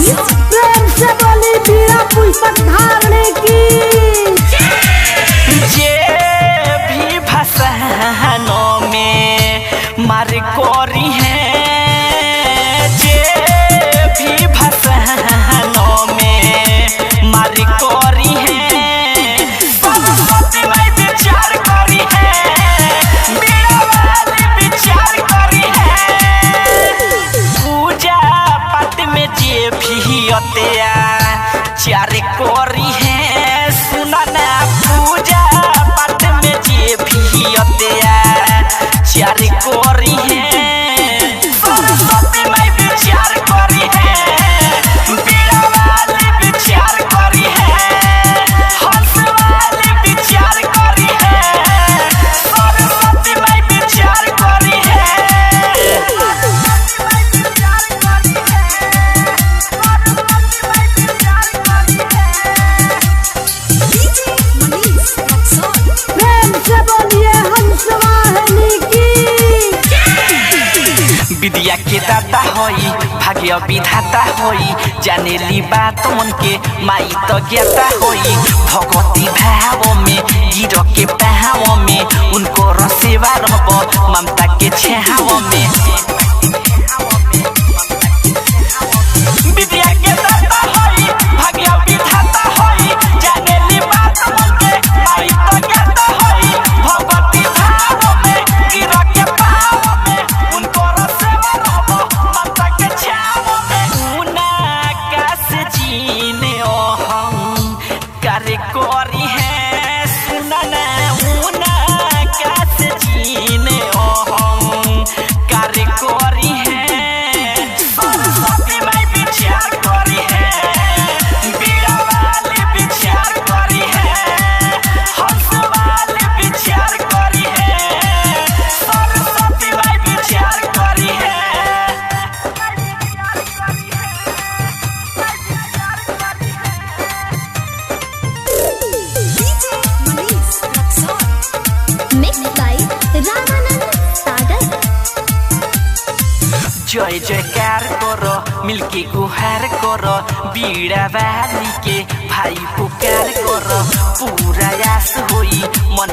प्रेम से बोली बीड़ा पुस्तक धारने की। जे भी भाषानों में मार कोरी है, जे भी भाषानों में मार कोरी है, सरस्वती माई विचार करी है, बीड़ा वाली विचार करी है। पूजा पाठ में जे भी अत्याचार कोरी है, सुना ना पूजा पाठ में जे भी अत्याचार कोरी है, सरस्वती माई विचार करी है, बीड़ा वाली विचार करी है, हंस वाली विचार करी है, सरस्वती माई विचार करी है। प्रेम से बोलिए हंस वाहिनी की। विद्या के दाता होई, भाग्य विधाता होई, जाने ली बात मन के माई तो ज्ञाता होई। भगवती भाव में गिर के पहाव में, उनको रसेवा रहब ममता के छहाव में। विद्या के दाता होई, भाग्य विधाता होई, जाने ली बात मन के माई तो ज्ञाता होई। भगवती भाव में गिर के पहाव में, उनको रसेवा रहब ममता के छहाव में। उना आकाश जीने ओहम कार्य कोरी है, सुना ना उना आकाश जीने ओहम कार्य कोरी है, सरस्वती माई विचार करी है, बीड़ा वाली विचार करी है, हंस वाली विचार करी है, सरस्वती माई विचार करी है। Mixed by Ramanand Sagar. जय जयकार करो, मिलके गुहार करो, बीड़ा वाली के भाई पुकार करो। पूरा आस होई मन